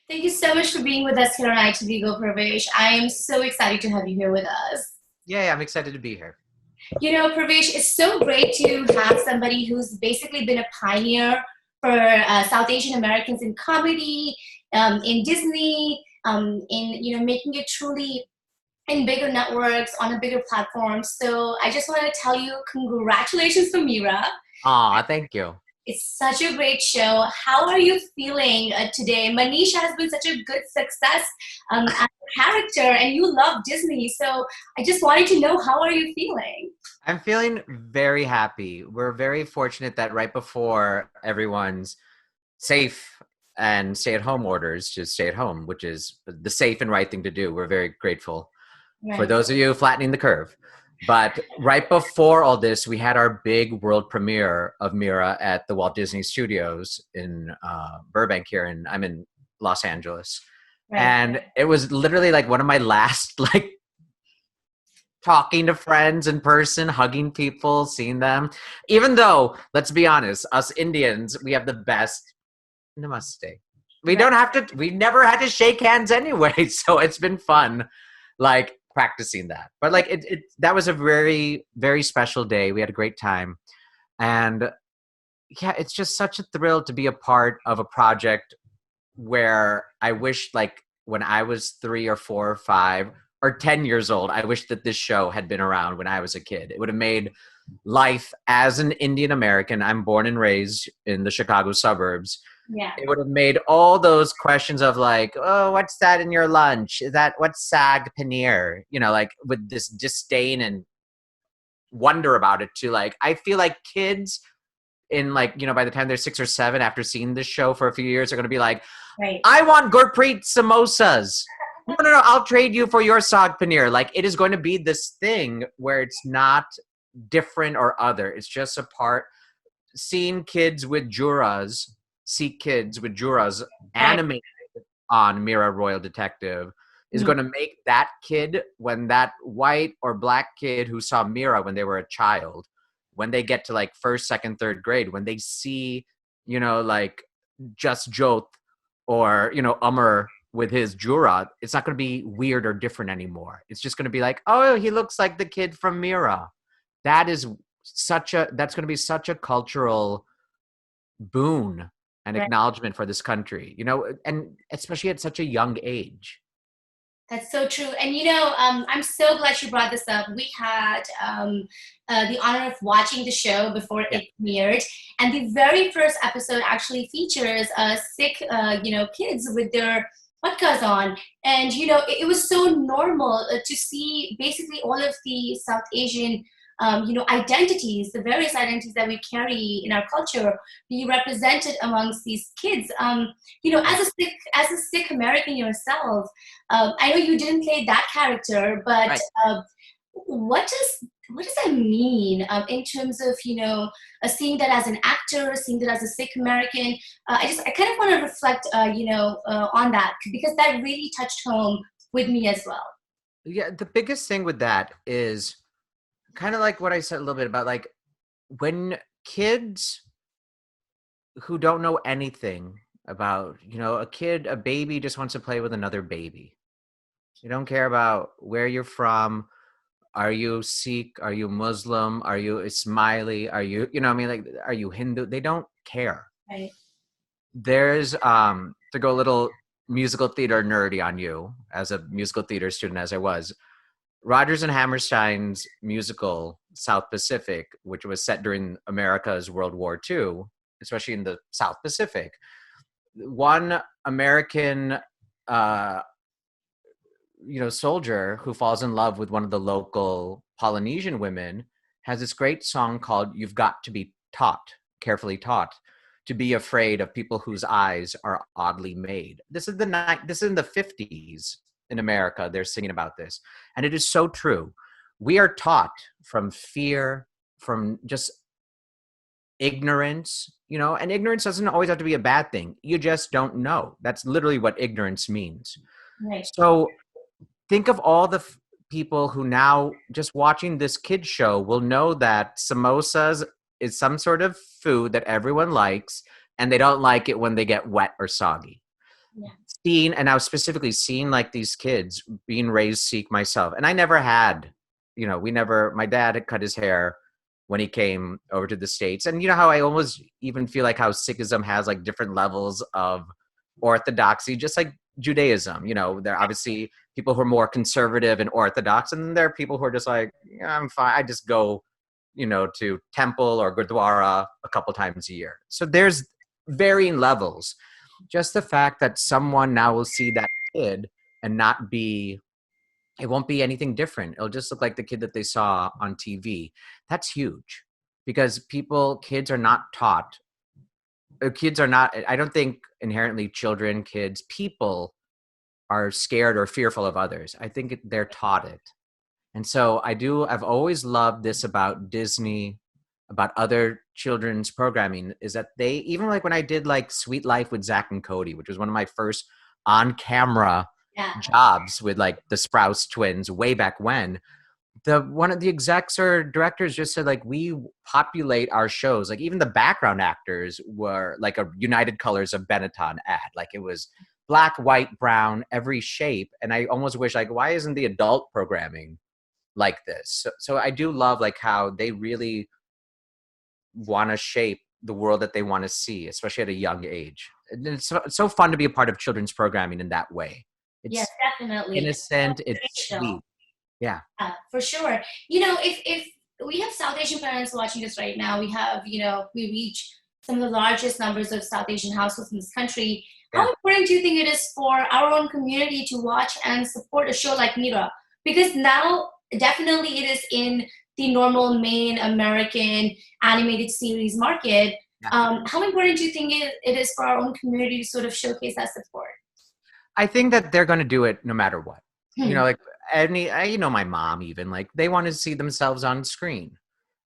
Thank you so much for being with us here on ITV Go Parvesh. I am so excited to have you here with us. Yeah, I'm excited to be here. Parvesh, it's so great to have somebody who's basically been a pioneer for South Asian Americans in comedy, in Disney, in making it truly in bigger networks on a bigger platform. So I just want to tell you, congratulations to Mira. Aw, thank you. It's such a great show. How are you feeling today? Manisha has been such a good success as a character, and you love Disney. So I just wanted to know, how are you feeling? I'm feeling very happy. We're very fortunate that right before everyone's safe and stay-at-home orders to stay at home, which is the safe and right thing to do. We're very grateful for Right. those of you flattening the curve. But right before all this, we had our big world premiere of Mira at the Walt Disney Studios in Burbank here, and I'm in Los Angeles. Right. And it was literally like one of my last like talking to friends in person, hugging people, seeing them. Even though, let's be honest, us Indians, we have the best namaste. We Right. don't have to, we never had to shake hands anyway. So it's been fun, like practicing that. But like that was a very, very special day. We had a great time. And yeah, it's just such a thrill to be a part of a project where I wish, like, when I was 3 or 4 or 5 or 10 years old, I wish that this show had been around when I was a kid. It would have made life as an Indian American. I'm born and raised in the Chicago suburbs. Yeah. It would have made all those questions of like, oh, what's that in your lunch? Is that what's sag paneer? Like with this disdain and wonder about it to like, I feel like kids in like, by the time they're 6 or 7 after seeing this show for a few years are going to be like, Right. I want Gurpreet samosas. No, I'll trade you for your sag paneer. Like, it is going to be this thing where it's not different or other. It's just a part. Seeing kids with juras, see kids with juras Right. animated on Mira Royal Detective is Mhm. going to make that kid, when that white or black kid who saw Mira when they were a child, when they get to like first, second, third grade, when they see, like Just Jyoth or, Umar with his Jura, it's not going to be weird or different anymore. It's just going to be like, oh, he looks like the kid from Mira. That's going to be such a cultural boon and Right. acknowledgement for this country, and especially at such a young age. That's so true. And I'm so glad you brought this up. We had the honor of watching the show before Yeah. it premiered, and the very first episode actually features sick, kids with their patkas on, and it was so normal to see basically all of the South Asian. Identities, the various identities that we carry in our culture, be represented amongst these kids. As a Sikh American yourself, I know you didn't play that character, but Right. uh, what does that mean in terms of seeing that as an actor, seeing that as a Sikh American? I kind of want to reflect on that because that really touched home with me as well. Yeah, the biggest thing with that is kind of like what I said a little bit about, like, when kids who don't know anything about, a baby just wants to play with another baby. You don't care about where you're from. Are you Sikh? Are you Muslim? Are you Ismaili? Are you, what I mean, like, are you Hindu? They don't care. Right. There's, to go a little musical theater nerdy on you, as a musical theater student as I was, Rodgers and Hammerstein's musical South Pacific, which was set during America's World War II, especially in the South Pacific. One American, uh, soldier who falls in love with one of the local Polynesian women has this great song called "You've Got to Be Taught, Carefully Taught, to Be Afraid of People Whose Eyes Are Oddly Made." This is in the 50s in America. They're singing about this, and it is so true. We are taught from fear, from just ignorance, and ignorance doesn't always have to be a bad thing. You just don't know. That's literally what ignorance means. Right. So think of all the people who now just watching this kid show will know that samosas is some sort of food that everyone likes, and they don't like it when they get wet or soggy. Yeah. seeing, and I was specifically seeing like these kids being raised Sikh myself. And I never had, my dad had cut his hair when he came over to the States. And you know how I almost even feel like how Sikhism has like different levels of orthodoxy, just like Judaism. There are obviously people who are more conservative and orthodox, and then there are people who are just like, yeah, I'm fine. I just go, to temple or gurdwara a couple times a year. So there's varying levels. Just the fact that someone now will see that kid and not be, it won't be anything different. It'll just look like the kid that they saw on TV. That's huge because kids are not taught. Kids are not, I don't think inherently children, kids, people are scared or fearful of others. I think they're taught it. And so I've always loved this about Disney, about other children's programming, is that they, even like when I did like Sweet Life with Zach and Cody, which was one of my first on camera Yeah. jobs with like the Sprouse twins way back when, one of the execs or directors just said like, we populate our shows, like even the background actors were like a United Colors of Benetton ad, like it was black, white, brown, every shape. And I almost wish like, why isn't the adult programming like this? So I do love like how they really want to shape the world that they want to see, especially at a young age. And it's so fun to be a part of children's programming in that way. Yes, It's definitely. innocent, Great it's show. sweet. Yeah. For sure. If we have South Asian parents watching this right now, we reach some of the largest numbers of South Asian households in this country. Yeah. How important do you think it is for our own community to watch and support a show like Mira? Because now, definitely, it is in the normal main American animated series market. Yeah. How important do you think it is for our own community to sort of showcase that support? I think that they're going to do it no matter what. Hmm. Like my mom even, like they want to see themselves on screen.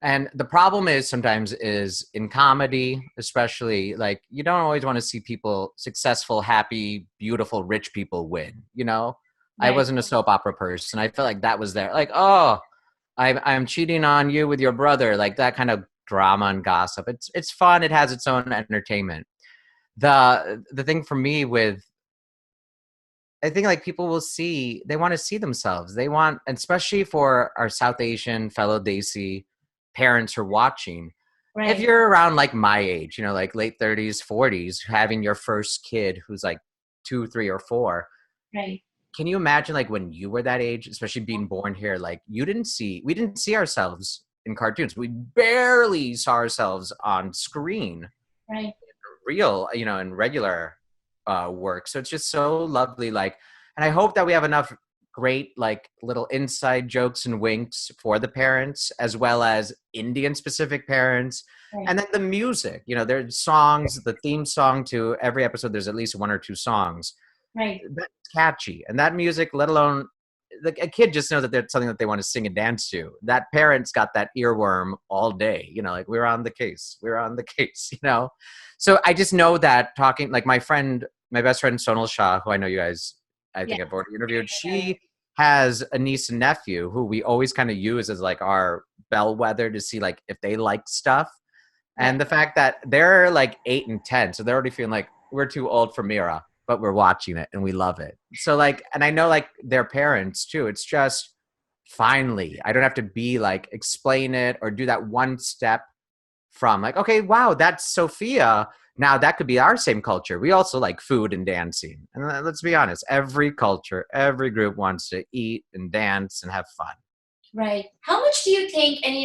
And the problem is sometimes is in comedy, especially, like you don't always want to see people, successful, happy, beautiful, rich people win. I Right. wasn't a soap opera person. I felt like that was there. Like, oh, I'm cheating on you with your brother, like that kind of drama and gossip. It's fun. It has its own entertainment. The thing for me with, I think like people will see, they want to see themselves. They want, especially for our South Asian fellow Desi parents who are watching, if Right. you're around like my age, like late 30s, 40s, having your first kid who's like 2, 3, or 4, Right. can you imagine like when you were that age, especially being born here, like we didn't see ourselves in cartoons. We barely saw ourselves on screen, Right. real, in regular work. So it's just so lovely. Like, and I hope that we have enough great, like little inside jokes and winks for the parents, as well as Indian specific parents. Right. And then the music, there's songs, the theme song to every episode, there's at least 1 or 2 songs. Right. That's catchy. And that music, let alone like a kid just knows that there's something that they want to sing and dance to. That parent's got that earworm all day, like we're on the case, So I just know that talking, like my best friend Sonal Shah, who I know you guys, I think Yeah. I've already interviewed, she has a niece and nephew who we always kind of use as like our bellwether to see like if they like stuff. And the fact that they're like 8 and 10, so they're already feeling like we're too old for Mira, but we're watching it and we love it. So like, and I know like their parents too. It's just finally, I don't have to be like explain it or do that one step from like, okay, wow, that's Sophia. Now that could be our same culture. We also like food and dancing. And let's be honest, every culture, every group wants to eat and dance and have fun. Right. How much do you think? And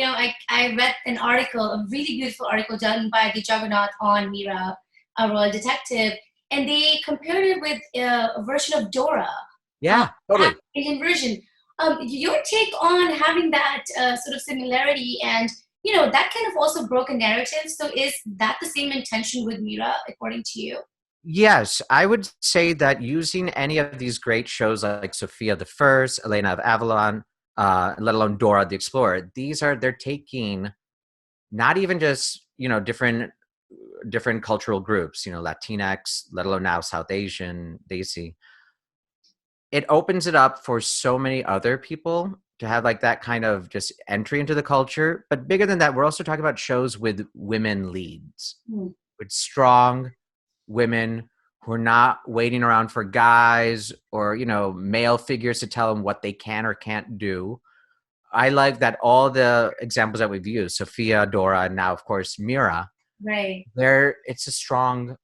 I read an article, a really beautiful article done by the Juggernaut on Mira, a royal detective, and they compared it with a version of Dora, Yeah, totally. Indian version. Your take on having that sort of similarity, and that kind of also broke a narrative. So is that the same intention with Mira, according to you? Yes, I would say that using any of these great shows like Sophia the First, Elena of Avalon, let alone Dora the Explorer, they're taking not even just, different cultural groups, Latinx, let alone now South Asian, Desi. It opens it up for so many other people to have like that kind of just entry into the culture. But bigger than that, we're also talking about shows with women leads, with strong women who are not waiting around for guys or, you know, male figures to tell them what they can or can't do. I like that all the examples that we've used, Sophia, Dora, and now of course Mira, Right. there it's a strong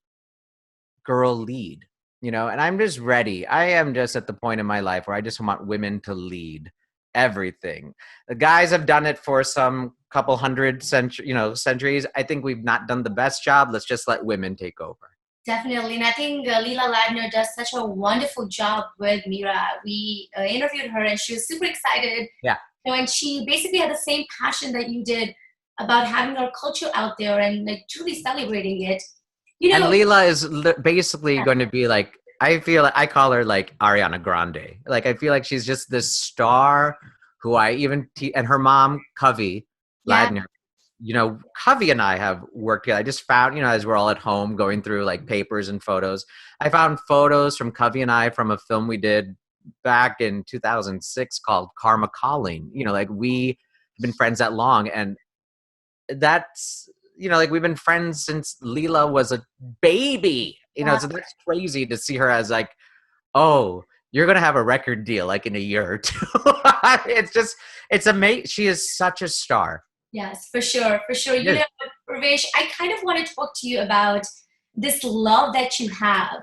girl lead, you know, and I'm just ready. I am just at the point in my life where I just want women to lead everything. The guys have done it for some couple hundred centuries. I think we've not done the best job. Let's just let women take over. Definitely. And I think Leela Ladner does such a wonderful job with Mira. We interviewed her and she was super excited. Yeah. You know, and she basically had the same passion that you did about having our culture out there and like truly celebrating it. You And know, Leela is basically going to be like, I feel like I call her like Ariana Grande. Like, I feel like she's just this star who I even, and her mom, Covey yeah, Ladner, you know, Covey and I have worked together. I just found, you know, as we're all at home going through like papers and photos, I found photos from Covey and I from a film we did back in 2006 called Karma Calling. You know, like we have been friends that long. And that's, you know, like we've been friends since Leela was a baby, you know, wow. so that's crazy to see her as like, oh, you're going to have a record deal like in a year or two. It's just, it's amazing. She is such a star. Yes, for sure, for sure. You Yes. know, Pravesh, I kind of want to talk to you about this love that you have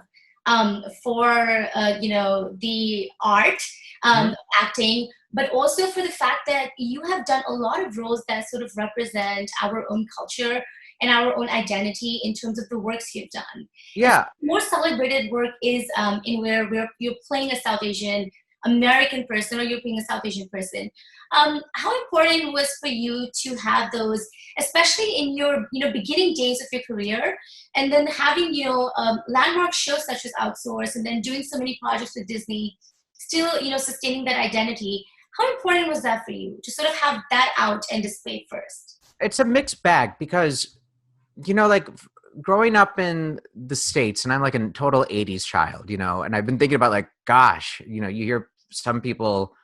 for, you know, the art, Mhm. acting, but also for the fact that you have done a lot of roles that sort of represent our own culture and our own identity in terms of the works you've done. And Yeah. more celebrated work is in where you're playing a South Asian American person or you're playing a South Asian person. How important was for you to have those, especially in your beginning days of your career, and then having landmark shows such as Outsource, and then doing so many projects with Disney, still sustaining that identity. How important was that for you to sort of have that out and displayed first? It's a mixed bag because, you know, like growing up in the States, and I'm like a total 80s child, you know, and I've been thinking about like, gosh, you know, you hear some people,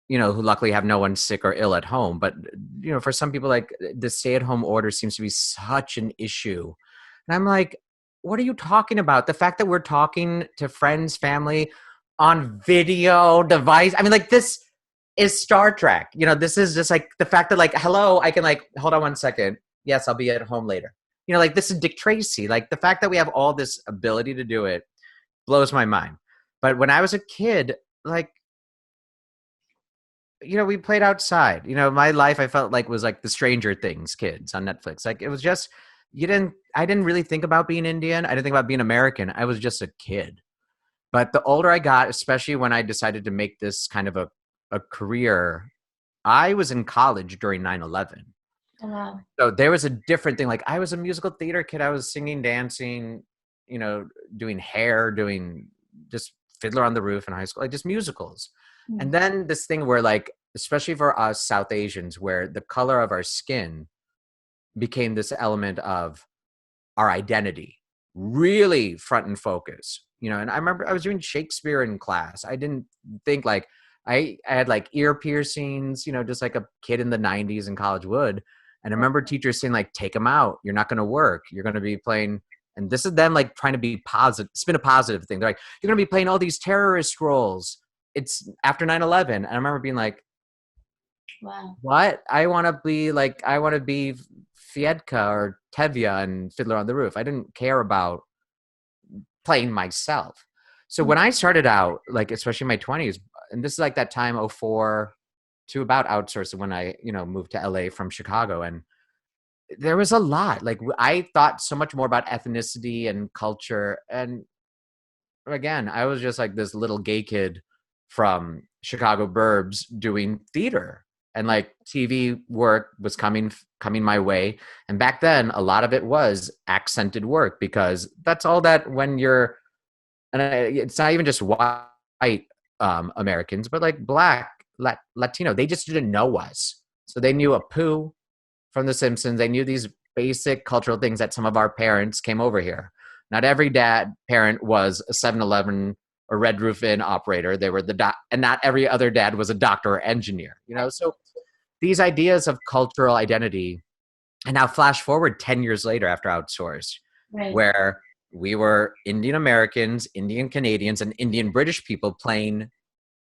you know, who luckily have no one sick or ill at home. But, you know, for some people, like the stay at home order seems to be such an issue. And I'm like, what are you talking about? The fact that we're talking to friends, family on video device. I mean, like this is Star Trek. You know, this is just like the fact that like, hello, I can like, hold on one second. Yes, I'll be at home later. You know, like this is Dick Tracy. Like the fact that we have all this ability to do it blows my mind. But when I was a kid, like, you know, we played outside. You know, my life I felt like was like the Stranger Things kids on Netflix. Like it was just I didn't really think about being Indian. I didn't think about being American. I was just a kid. But the older I got, especially when I decided to make this kind of a career, I was in college during 9/11. Oh, wow. So there was a different thing. Like I was a musical theater kid. I was singing, dancing, you know, doing hair, doing just Fiddler on the Roof in high school, like just musicals. Hmm. And then this thing where like, especially for us South Asians, where the color of our skin became this element of our identity, really front and focus. You know, and I remember I was doing Shakespeare in class. I didn't think like I had like ear piercings, you know, just like a kid in the 90s in college would. And I remember teachers saying like, take them out. You're not going to work. You're going to be playing. And this is them like trying to be positive, spin a positive thing. They're like, you're going to be playing all these terrorist roles. It's after 9/11. And I remember being like, Wow. what? I want to be like, I want to be Fiedka or Tevye and Fiddler on the Roof. I didn't care about playing myself. So when I started out, like especially in my 20s, and this is like that time '04 to about outsourcing when I, you know, moved to LA from Chicago, and there was a lot. Like I thought so much more about ethnicity and culture, and again, I was just like this little gay kid from Chicago burbs doing theater, and like TV work was coming my way. And back then, a lot of it was accented work because that's all that when you're, and it's not even just white Americans, but like black, Latino, they just didn't know us. So they knew Apu from The Simpsons. They knew these basic cultural things that some of our parents came over here. Not every parent was a 7-Eleven or Red Roof Inn operator. They were and not every other dad was a doctor or engineer. You know, so these ideas of cultural identity, and now flash forward 10 years later after Outsource, Right. where we were Indian Americans, Indian Canadians, and Indian British people playing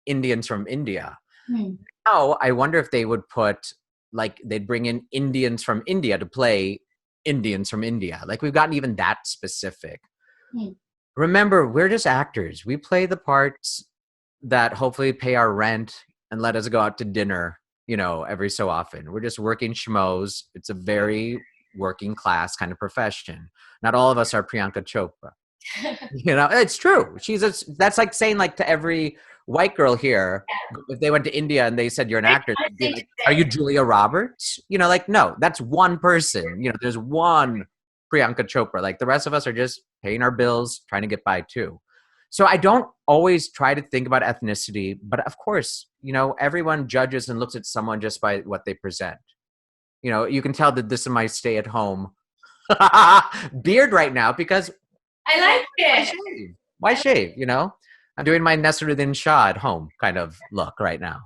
Indians from India. Hmm. Now, I wonder if they would put, like, they'd bring in Indians from India to play Indians from India. Like, we've gotten even that specific. Hmm. Remember, we're just actors. We play the parts that hopefully pay our rent and let us go out to dinner, every so often. We're just working schmoes. It's a very working class kind of profession. Not all of us are Priyanka Chopra. It's true. That's like saying, like, to every white girl here, if they went to India and they said you're an Very actor, hard they'd be thing to like, are you say. Julia Roberts? Like, no, that's one person. There's one Priyanka Chopra. Like, the rest of us are just paying our bills, trying to get by too. So I don't always try to think about ethnicity, but of course, everyone judges and looks at someone just by what they present. You can tell that this is my stay at home beard right now because, I well, like why it. shave? Why shave? I'm doing my Nasruddin Shah at home kind of look right now.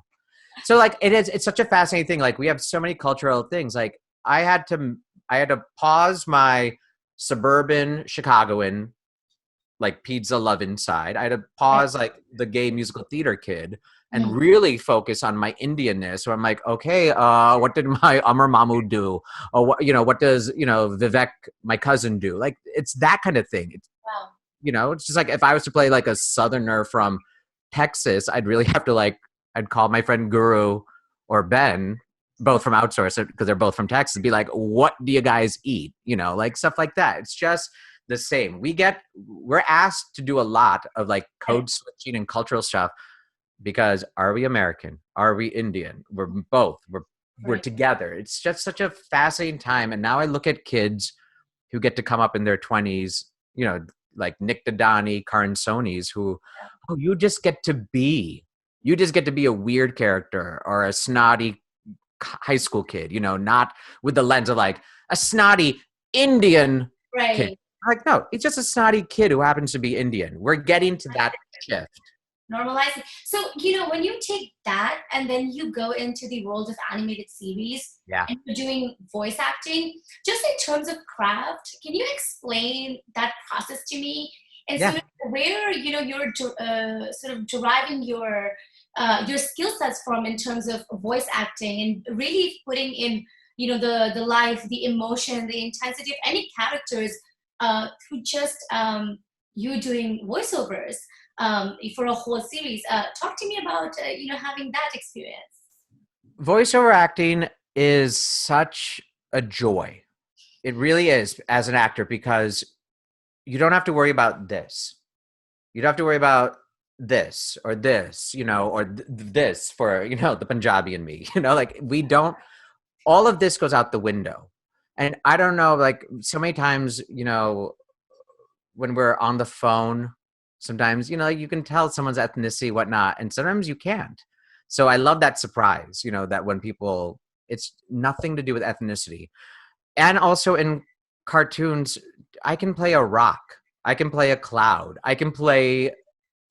So, like, it's such a fascinating thing. Like, we have so many cultural things. Like, I had to pause my suburban Chicagoan, like, pizza loving side. I had to Right. pause, like, the gay musical theater kid and Hmm. really focus on my Indianness. So I'm like, okay, what did my Amar Mamu do? Or what does, Vivek, my cousin, do? Like, it's that kind of thing. Wow. It's just like if I was to play like a southerner from Texas, I'd really have to, like, I'd call my friend Guru or Ben, both from Outsource, because they're both from Texas, and be like, what do you guys eat? Like, stuff like that. It's just the same. We're asked to do a lot of, like, Right. code switching and cultural stuff because are we American? Are we Indian? We're both. We're Right. together. It's just such a fascinating time. And now I look at kids who get to come up in their 20s, like Nick Dadani, Karan Sonis, who, oh, you just get to be a weird character or a snotty high school kid, not with the lens of, like, a snotty Indian kid. Right. Like, no, it's just a snotty kid who happens to be Indian. We're getting to that shift. Normalizing. So, when you take that and then you go into the world of animated series Yeah. and you're doing voice acting, just in terms of craft, can you explain that process to me? And Yeah. sort of where, you're sort of deriving your skill sets from in terms of voice acting and really putting in, the life, the emotion, the intensity of any characters through just you doing voiceovers for a whole series. Talk to me about having that experience. Voiceover acting is such a joy. It really is, as an actor, because you don't have to worry about this. You don't have to worry about this or this, or this for, the Punjabi and me, like, we don't, all of this goes out the window. And I don't know, like, so many times, when we're on the phone, sometimes, you can tell someone's ethnicity, whatnot, and sometimes you can't. So I love that surprise, that when people, it's nothing to do with ethnicity. And also in cartoons, I can play a rock, I can play a cloud, I can play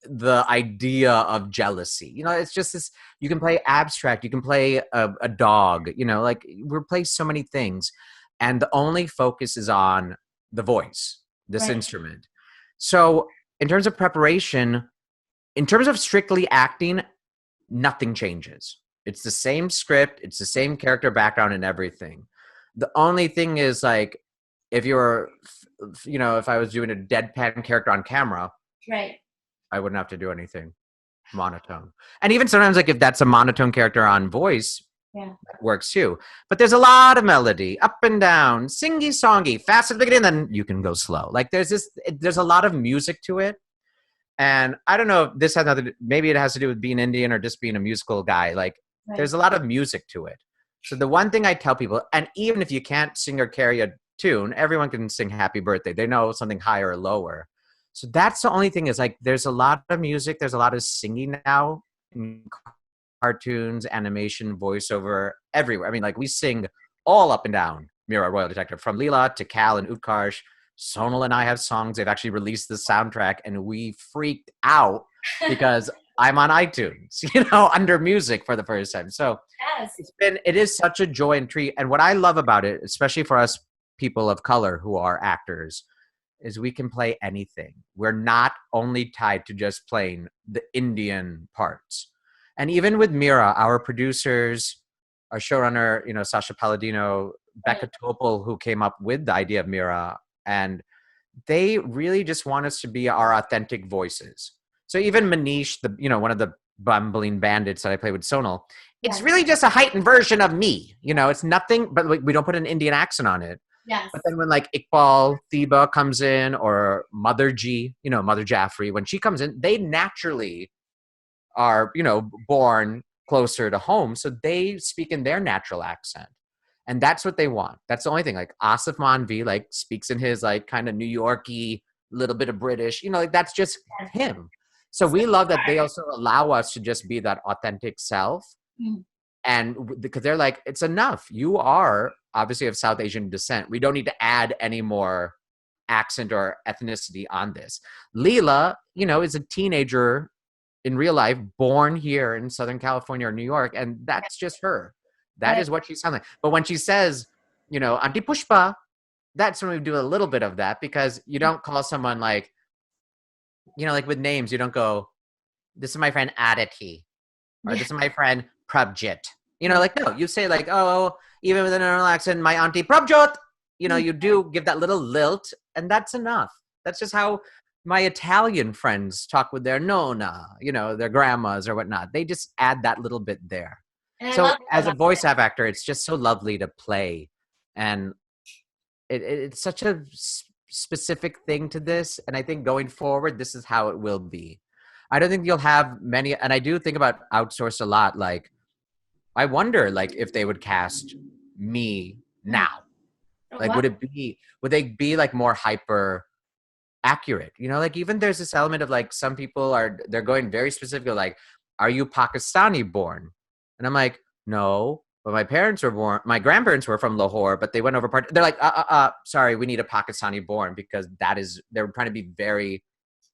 the idea of jealousy. It's just this, you can play abstract, you can play a dog, like, we play so many things. And the only focus is on the voice, this Right. instrument. So in terms of preparation, in terms of strictly acting, nothing changes. It's the same script, it's the same character background and everything. The only thing is, like, if if I was doing a deadpan character on camera, Right. I wouldn't have to do anything monotone. And even sometimes, like, if that's a monotone character on voice, Yeah. that works too. But there's a lot of melody, up and down, singy songy, fast at the beginning, then you can go slow. Like, there's a lot of music to it. And I don't know if this has nothing, maybe it has to do with being Indian or just being a musical guy. Like, Right. there's a lot of music to it. So the one thing I tell people, and even if you can't sing or carry a tune, everyone can sing Happy Birthday. They know something higher or lower. So that's the only thing, is, like, there's a lot of music, there's a lot of singing now in cartoons, animation, voiceover, everywhere. I mean, like, we sing all up and down Mira, Royal Detective, from Leela to Cal and Utkarsh. Sonal and I have songs. They've actually released the soundtrack, and we freaked out because I'm on iTunes, under music for the first time. So Yes. it is such a joy and treat. And what I love about it, especially for us people of color who are actors, is we can play anything. We're not only tied to just playing the Indian parts. And even with Mira, our producers, our showrunner, Sasha Palladino, Right. Becca Topol, who came up with the idea of Mira, and they really just want us to be our authentic voices. So even Manish, one of the bumbling bandits that I play with Sonal, it's Yes. really just a heightened version of me. It's nothing, but we don't put an Indian accent on it. Yes. But then when like Iqbal Thiba comes in, or Mother G, Mother Jaffrey, when she comes in, they naturally are, born closer to home. So they speak in their natural accent. And that's what they want. That's the only thing. Like Asif Manvi, like speaks in his like kind of New Yorky, little bit of British, like that's just Yes. him. So we love that they also allow us to just be that authentic self. Mm. And because they're like, it's enough. You are obviously of South Asian descent. We don't need to add any more accent or ethnicity on this. Leela, is a teenager in real life, born here in Southern California or New York, and that's just her. That Right. is what she sounds like. But when she says, Auntie Pushpa, that's when we do a little bit of that, because you don't call someone like, like with names, you don't go, this is my friend Aditi, or Yeah. this is my friend Prabjit. Right. Like, no, you say like, oh, even with an internal accent, my auntie Prabjot, you do give that little lilt, and that's enough. That's just how my Italian friends talk with their nonna, their grandmas or whatnot. They just add that little bit there. And I So love that as a about voice actor, it's just so lovely to play. And it's such a specific thing to this. And I think going forward, this is how it will be. I don't think you'll have many, and I do think about outsource a lot. Like, I wonder, like, if they would cast me it. now. Oh, Like, wow. would they be like more hyper accurate? Like even there's this element of like some people they're going very specific, like, are you Pakistani born? And I'm like, no, but my grandparents were from Lahore, but they went over part. They're like, sorry, we need a Pakistani born, because they're trying to be very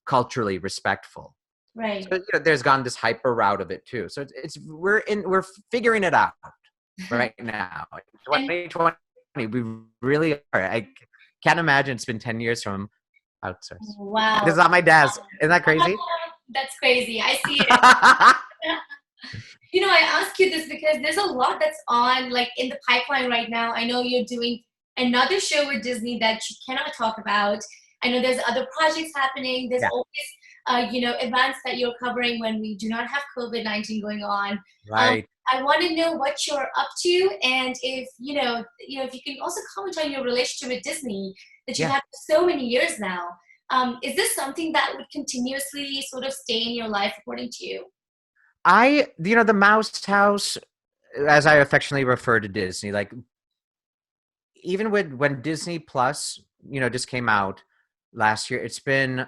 culturally respectful. Right. So there's gone this hyper route of it too. So we're figuring it out right now. And 2020, we really are. I can't imagine it's been 10 years from outsource. This wow. is on my desk. Isn't that crazy? That's crazy. I see it. I ask you this because there's a lot that's on, like, in the pipeline right now. I know you're doing another show with Disney that you cannot talk about. I know there's other projects happening. There's Yeah. always, events that you're covering when we do not have COVID-19 going on. Right. I want to know what you're up to, and if if you can also comment on your relationship with Disney that you've Yeah. had for so many years now. Is this something that would continuously sort of stay in your life, according to you? The Mouse House, as I affectionately refer to Disney, like even when Disney Plus, just came out last year, it's been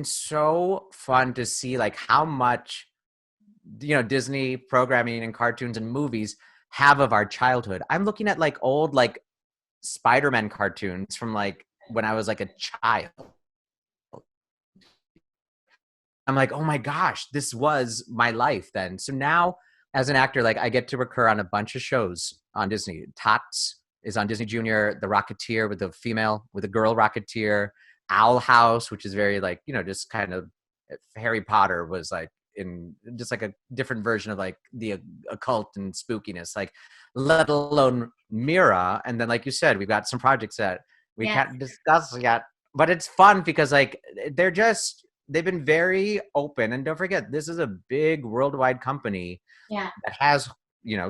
so fun to see like how much Disney programming and cartoons and movies have of our childhood. I'm looking at like old like Spider-Man cartoons from like when I was like a child. I'm like, oh my gosh, this was my life then. So now as an actor, like I get to recur on a bunch of shows on Disney. Tots is on Disney Junior, The Rocketeer with a girl Rocketeer, Owl House, which is very like, just kind of Harry Potter was like in just like a different version of like the occult and spookiness, like let alone Mira. And then, like you said, we've got some projects that we Yes. can't discuss yet, but it's fun because like they've been very open. And don't forget, this is a big worldwide company Yeah. that has,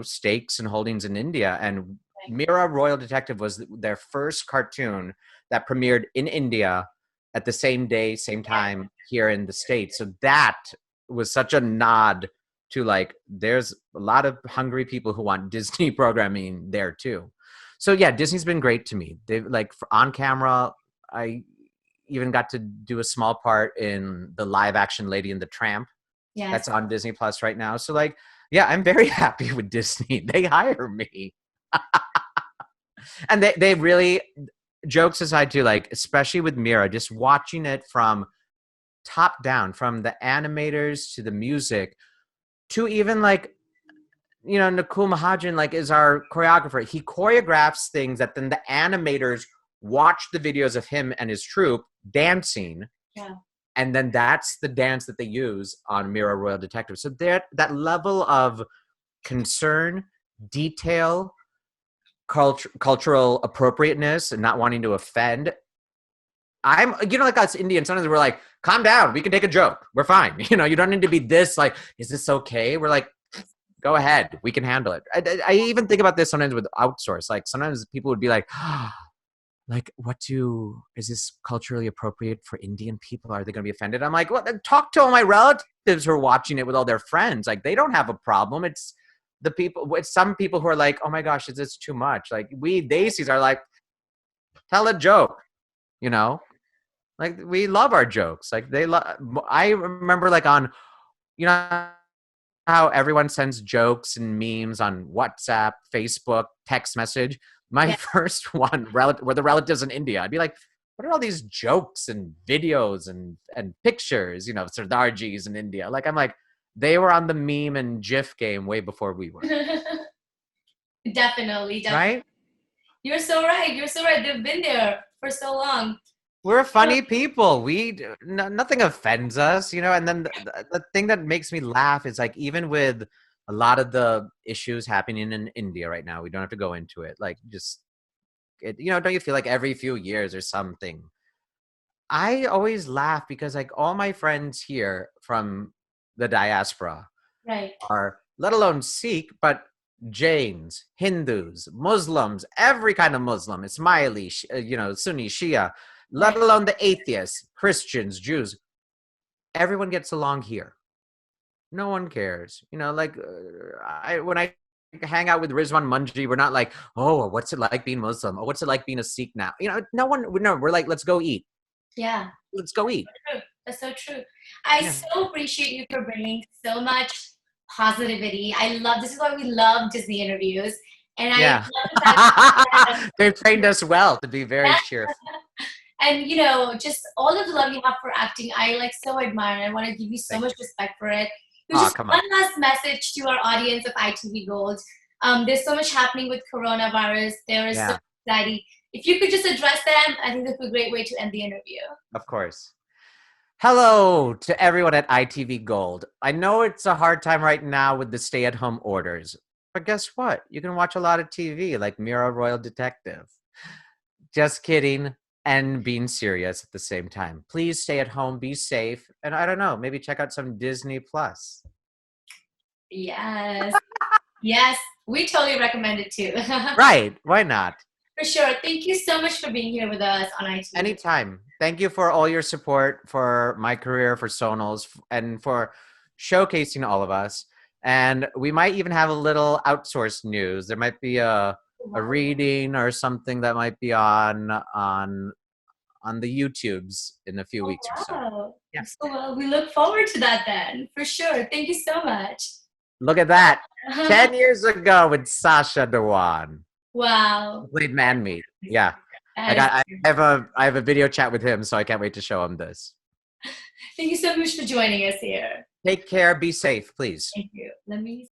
stakes and holdings in India. And Right. Mira Royal Detective was their first cartoon that premiered in India at the same day, same time here in the States. So that was such a nod to like, there's a lot of hungry people who want Disney programming there too. So yeah, Disney's been great to me. They've like on camera, I even got to do a small part in the live action Lady and the Tramp. Yes. That's on Disney Plus right now. So like, yeah, I'm very happy with Disney. They hire me. And they really, jokes aside too, like, especially with Mira, just watching it from top down, from the animators to the music to even like, Nakul Mahajan, like, is our choreographer. He choreographs things that then the animators watch the videos of him and his troupe dancing. Yeah. And then that's the dance that they use on Mira Royal Detective. So that level of concern, detail, cultural appropriateness, and not wanting to offend. Like us Indians, sometimes we're like, calm down, we can take a joke, we're fine. You don't need to be this, like, is this okay? We're like, go ahead, we can handle it. I even think about this sometimes with outsource. Like, sometimes people would be like, like, is this culturally appropriate for Indian people? Are they going to be offended? I'm like, well, then talk to all my relatives who are watching it with all their friends. Like, they don't have a problem. It's some people who are like, oh my gosh, is this too much? Like, we Desis are like, tell a joke, like, we love our jokes. Like, I remember, like, on, how everyone sends jokes and memes on WhatsApp, Facebook, text message. My Yeah. first one were the relatives in India. I'd be like, what are all these jokes and videos and pictures, Sardarjis in India? Like, I'm like, they were on the meme and GIF game way before we were. Definitely. Right? You're so right. They've been there for so long. We're funny people. Nothing offends us, And then the thing that makes me laugh is, like, even with a lot of the issues happening in India right now, we don't have to go into it. Like, don't you feel like every few years or something? I always laugh because, like, all my friends here from the diaspora Right. are, let alone Sikh, but Jains, Hindus, Muslims, every kind of Muslim, Ismaili, Sunni, Shia, let alone the atheists, Christians, Jews. Everyone gets along here. No one cares. When I hang out with Rizwan Manji, we're not like, oh, what's it like being Muslim? Oh, what's it like being a Sikh now? We're like, let's go eat. Yeah. Let's go eat. That's so true. I so appreciate you for bringing so much positivity. This is why we love Disney interviews. And I love the fact that they've trained us well to be very cheerful. And, just all of the love you have for acting, I so admire. I want to give you so much respect for it. Just one last message to our audience of ITV Gold. There's so much happening with coronavirus. There is so much anxiety. If you could just address them, I think that's a great way to end the interview. Of course. Hello to everyone at ITV Gold. I know it's a hard time right now with the stay-at-home orders, but guess what? You can watch a lot of TV, like Mira Royal Detective. Just kidding. And being serious at the same time. Please stay at home, be safe, and I don't know, maybe check out some Disney Plus. Yes. Yes, we totally recommend it too. Right, why not? For sure. Thank you so much for being here with us on ITV. Anytime. Thank you for all your support for my career, for Sonals, and for showcasing all of us. And we might even have a little outsourced news. There might be a reading or something that might be on the YouTubes in a few weeks or so. Yeah. So, well, we look forward to that then, for sure. Thank you so much. Look at that. 10 years ago with Sacha Dhawan. Wow. Played Man-Meat. Yeah. I have a video chat with him, so I can't wait to show him this. Thank you so much for joining us here. Take care. Be safe, please. Thank you. Let me